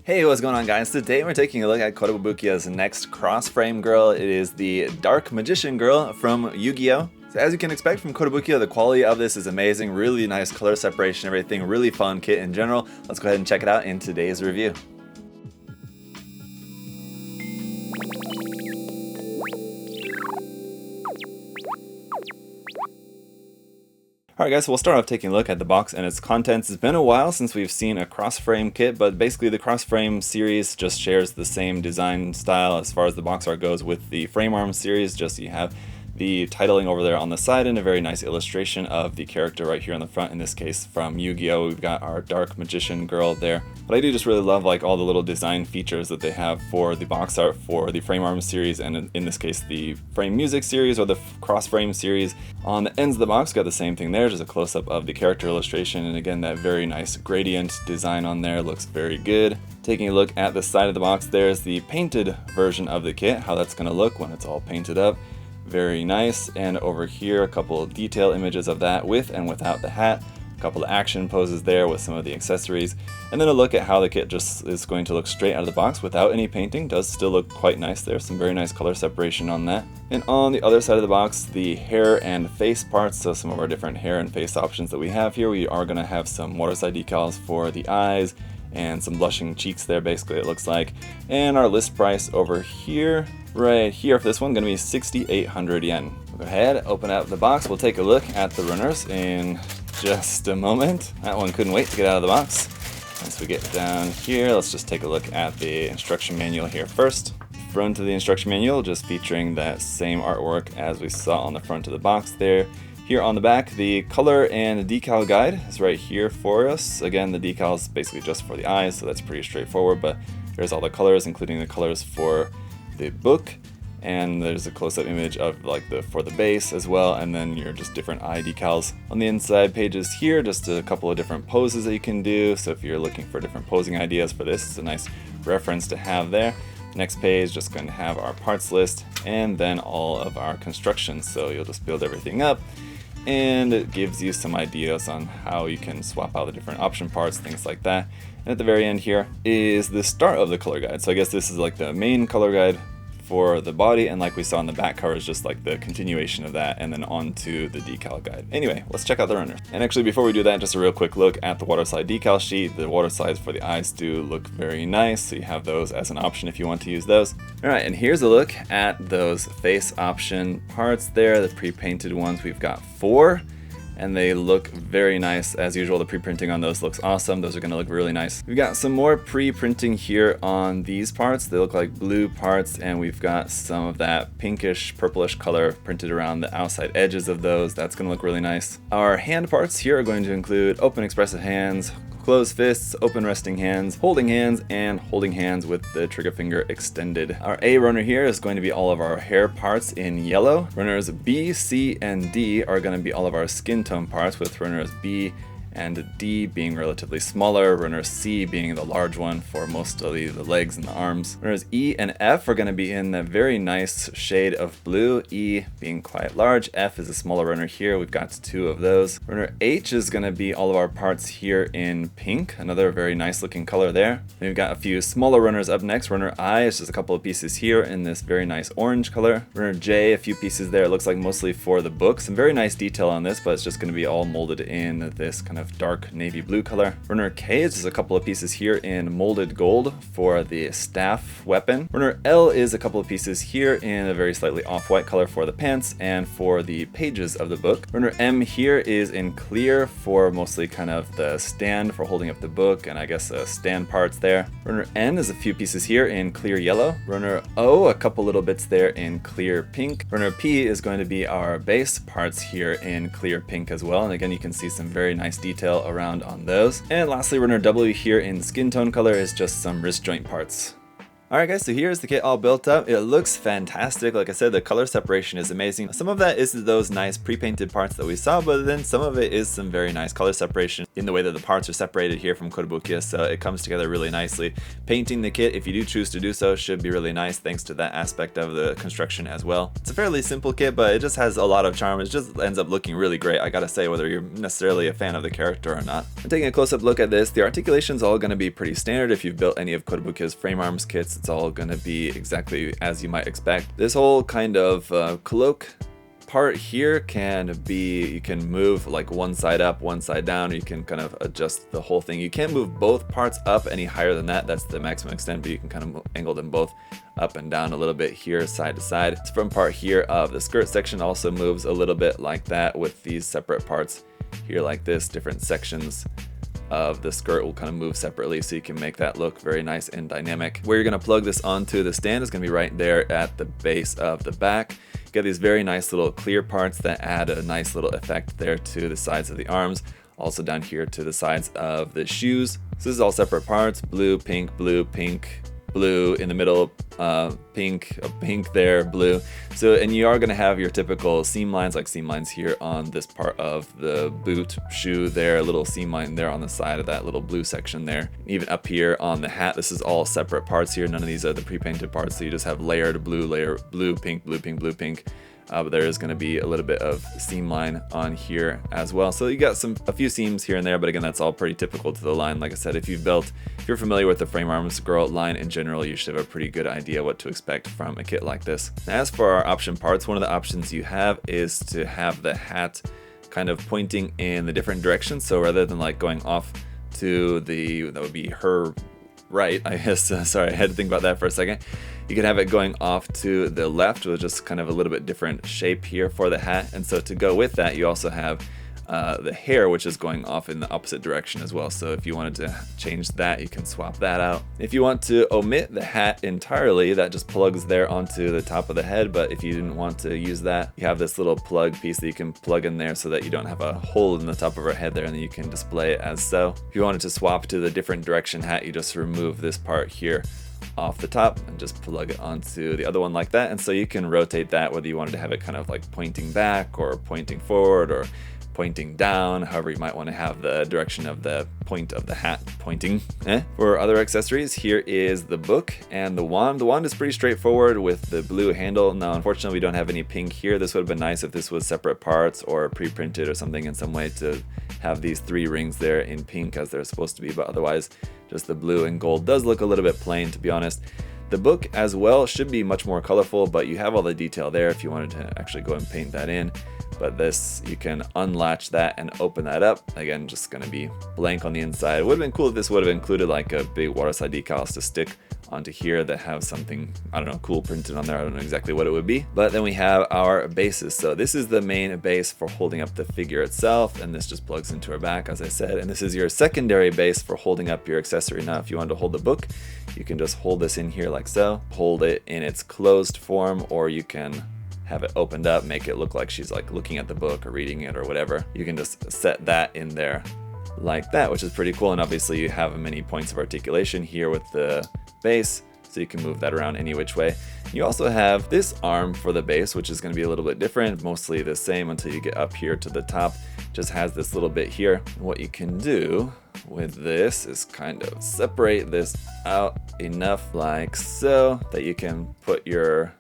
Hey, what's going on, guys? Today we're taking a look at Kotobukiya's next Crossframe girl. It is the Dark Magician girl from Yu-Gi-Oh! So as you can expect from Kotobukiya, the quality of this is amazing. Really nice color separation, everything. Really fun kit in general. Let's go ahead and check it out in today's review. Alright guys, so we'll start off taking a look at the box and its contents. It's been a while since we've seen a Crossframe kit, but basically the Crossframe series just shares the same design style as far as the box art goes with the Frame Arms series. Just so you have the titling over there on the side and a very nice illustration of the character right here on the front. In this case from Yu-Gi-Oh! We've got our Dark Magician girl there. But I do just really love like all the little design features that they have for the box art for the Frame Arms series, and in this case the Frame Music series or the Crossframe series. On the ends of the box, got the same thing there, just a close-up of the character illustration, and again that very nice gradient design on there looks very good. Taking a look at the side of the box, there's the painted version of the kit, how that's going to look when it's all painted up. Very nice. And over here a couple of detail images of that with and without the hat, a couple of action poses there with some of the accessories, and then a look at how the kit just is going to look straight out of the box without any painting. Does still look quite nice. There's some very nice color separation on that. And on the other side of the box, the hair and face parts, so some of our different hair and face options that we have here. We are going to have some waterside decals for the eyes and some blushing cheeks there, basically it looks like. And our list price over here, right here for this one, gonna be 6,800 yen. We'll go ahead, open up the box. We'll take a look at the runners in just a moment. That one couldn't wait to get out of the box. Once we get down here, let's just take a look at the instruction manual here first. Front of the instruction manual, just featuring that same artwork as we saw on the front of the box there. Here on the back, the color and decal guide is right here for us. Again, the decal is basically just for the eyes, so that's pretty straightforward, but there's all the colors, including the colors for the book, and there's a close-up image of like for the base as well, and then your just different eye decals. On the inside pages here, just a couple of different poses that you can do, so if you're looking for different posing ideas for this, it's a nice reference to have there. Next page, just going to have our parts list, and then all of our constructions, so you'll just build everything up. And it gives you some ideas on how you can swap out the different option parts, things like that. And at the very end here is the start of the color guide. So I guess this is like the main color guide for the body, and like we saw in the back cover is just like the continuation of that, and then on to the decal guide. Anyway, let's check out the runners. And actually before we do that, just a real quick look at the waterside decal sheet. The watersides for the eyes do look very nice, so you have those as an option if you want to use those. Alright, and here's a look at those face option parts there, the pre-painted ones. We've got 4. And they look very nice as usual. The pre-printing on those looks awesome. Those are going to look really nice. We've got some more pre-printing here on these parts. They look like blue parts, and we've got some of that pinkish purplish color printed around the outside edges of those. That's going to look really nice. Our hand parts here are going to include open expressive hands, closed fists, open resting hands, and holding hands with the trigger finger extended. Our A runner here is going to be all of our hair parts in yellow. Runners B, C, and D are going to be all of our skin tone parts, with runners B and D being relatively smaller, runner C being the large one for most of the legs and the arms. Runners E and F are going to be in the very nice shade of blue, E being quite large, F is a smaller runner here, we've got 2 of those. Runner H is going to be all of our parts here in pink, another very nice looking color there. Then we've got a few smaller runners up next. Runner I is just a couple of pieces here in this very nice orange color. Runner J, a few pieces there, it looks like mostly for the book. Some very nice detail on this, but it's just going to be all molded in this kind of dark navy blue color. Runner K is just a couple of pieces here in molded gold for the staff weapon. Runner L is a couple of pieces here in a very slightly off-white color for the pants and for the pages of the book. Runner M here is in clear for mostly kind of the stand for holding up the book, and I guess stand parts there. Runner N is a few pieces here in clear yellow. Runner O, a couple little bits there in clear pink. Runner P is going to be our base parts here in clear pink as well, and again you can see some very nice detail around on those. And lastly, runner W here in skin tone color is just some wrist joint parts. Alright guys, so here's the kit all built up. It looks fantastic. Like I said, the color separation is amazing. Some of that is those nice pre-painted parts that we saw, but then some of it is some very nice color separation in the way that the parts are separated here from Kotobukiya, so it comes together really nicely. Painting the kit, if you do choose to do so, should be really nice thanks to that aspect of the construction as well. It's a fairly simple kit, but it just has a lot of charm. It just ends up looking really great, I gotta say, whether you're necessarily a fan of the character or not. And taking a close-up look at this, the articulation's all gonna be pretty standard. If you've built any of Kotobukiya's frame arms kits, it's all gonna be exactly as you might expect. This whole kind of cloak part here can be, you can move like one side up, one side down, or you can kind of adjust the whole thing. You can't move both parts up any higher than that. That's the maximum extent, but you can kind of angle them both up and down a little bit here, side to side. This front part here of the skirt section also moves a little bit like that with these separate parts here like this. Different sections of the skirt will kind of move separately, so you can make that look very nice and dynamic. Where you're going to plug this onto the stand is going to be right there at the base of the back. You get these very nice little clear parts that add a nice little effect there to the sides of the arms, also down here to the sides of the shoes. So this is all separate parts: blue, pink, blue in the middle, pink there, blue. So, and you are going to have your typical seam lines, like seam lines here on this part of the boot shoe there, a little seam line there on the side of that little blue section there. Even up here on the hat, this is all separate parts here. None of these are the pre-painted parts, so you just have layered blue, layer blue, pink, blue, pink, blue, pink. But there is going to be a little bit of seam line on here as well. So you got a few seams here and there, but again, that's all pretty typical to the line. Like I said, if you're familiar with the frame arms girl line in general, you should have a pretty good idea what to expect from a kit like this. As for our option parts, one of the options you have is to have the hat kind of pointing in the different directions. So rather than like going off to that would be her right, I guess. Sorry, I had to think about that for a second. You can have it going off to the left with just kind of a little bit different shape here for the hat. And so to go with that, you also have the hair, which is going off in the opposite direction as well. So if you wanted to change that, you can swap that out. If you want to omit the hat entirely, that just plugs there onto the top of the head. But if you didn't want to use that, you have this little plug piece that you can plug in there so that you don't have a hole in the top of her head there, and then you can display it as so. If you wanted to swap to the different direction hat, you just remove this part here off the top and just plug it onto the other one like that. And so you can rotate that, whether you wanted to have it kind of like pointing back or pointing forward or pointing down, however you might want to have the direction of the point of the hat pointing. For other accessories, here is the book and the wand. The wand is pretty straightforward with the blue handle. Now, unfortunately, we don't have any pink here. This would have been nice if this was separate parts or pre-printed or something in some way to have these 3 rings there in pink as they're supposed to be, but otherwise just the blue and gold does look a little bit plain, to be honest. The book as well should be much more colorful, but you have all the detail there if you wanted to actually go and paint that in. But this, you can unlatch that and open that up. Again, just gonna be blank on the inside. It would have been cool if this would have included like a big waterside decals to stick onto here that have something, I don't know, cool printed on there. I don't know exactly what it would be. But then we have our bases. So this is the main base for holding up the figure itself, and this just plugs into her back, as I said. And this is your secondary base for holding up your accessory. Now, if you want to hold the book, you can just hold this in here like so. Hold it in its closed form, or you can have it opened up, make it look like she's like looking at the book or reading it or whatever. You can just set that in there like that, which is pretty cool. And obviously you have many points of articulation here with the base, so you can move that around any which way. You also have this arm for the base, which is going to be a little bit different, mostly the same until you get up here to the top. Just has this little bit here. What you can do with this is kind of separate this out enough like so that you can put your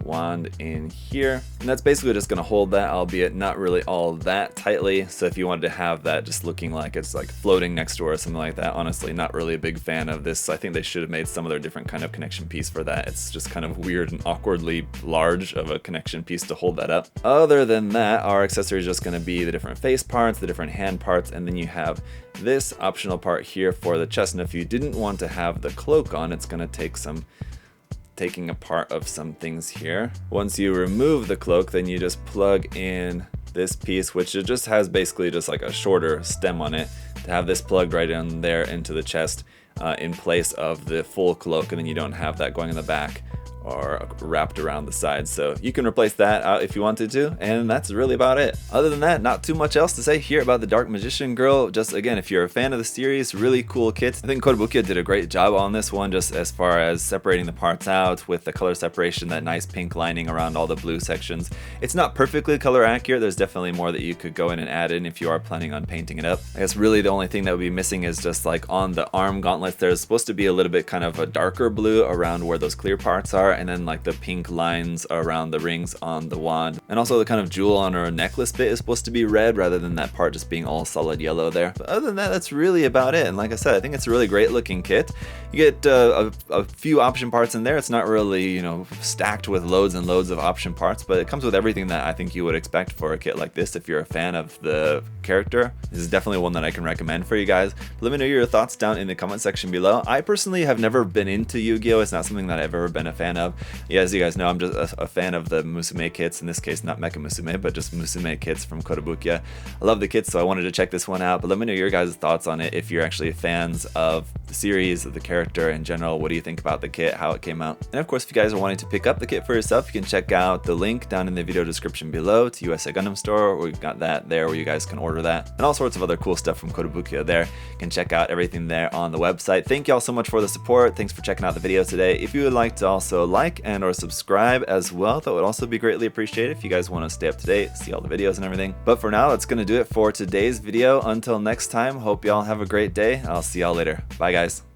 wand in here, and that's basically just going to hold that, albeit not really all that tightly. So if you wanted to have that just looking like it's like floating next to her or something like that, honestly not really a big fan of this. I think they should have made some other different kind of connection piece for that. It's just kind of weird and awkwardly large of a connection piece to hold that up. Other than that, our accessory is just going to be the different face parts, the different hand parts, and then you have this optional part here for the chest. And if you didn't want to have the cloak on, it's going to take some taking apart of some things here. Once you remove the cloak, then you just plug in this piece, which it just has basically just like a shorter stem on it, to have this plugged right in there into the chest in place of the full cloak, and then you don't have that going in the back or wrapped around the sides. So you can replace that out if you wanted to, and that's really about it. Other than that, not too much else to say here about the Dark Magician Girl. Just again, if you're a fan of the series, really cool kit. I think Kotobukiya did a great job on this one, just as far as separating the parts out with the color separation, that nice pink lining around all the blue sections. It's not perfectly color accurate. There's definitely more that you could go in and add in if you are planning on painting it up. I guess really the only thing that would be missing is just like on the arm gauntlets, there's supposed to be a little bit kind of a darker blue around where those clear parts are, and then like the pink lines around the rings on the wand. And also the kind of jewel on her necklace bit is supposed to be red rather than that part just being all solid yellow there. But other than that, that's really about it. And like I said, I think it's a really great looking kit. You get a few option parts in there. It's not really, you know, stacked with loads and loads of option parts, but it comes with everything that I think you would expect for a kit like this if you're a fan of the character. This is definitely one that I can recommend for you guys. Let me know your thoughts down in the comment section below. I personally have never been into Yu-Gi-Oh! It's not something that I've ever been a fan of. Yeah, as you guys know, I'm just a fan of the Musume kits, in this case not Mecha Musume, but just Musume kits from Kotobukiya. I love the kits, so I wanted to check this one out, but let me know your guys' thoughts on it if you're actually fans of the series, of the character in general. What do you think about the kit, how it came out? And of course, if you guys are wanting to pick up the kit for yourself, you can check out the link down in the video description below to USA Gundam Store. We've got that there where you guys can order that, and all sorts of other cool stuff from Kotobukiya there. You can check out everything there on the website. Thank you all so much for the support. Thanks for checking out the video today. If you would like to also like and or subscribe as well, that would also be greatly appreciated if you guys want to stay up to date, see all the videos and everything. But for now, that's going to do it for today's video. Until next time, hope y'all have a great day. I'll see y'all later. Bye guys.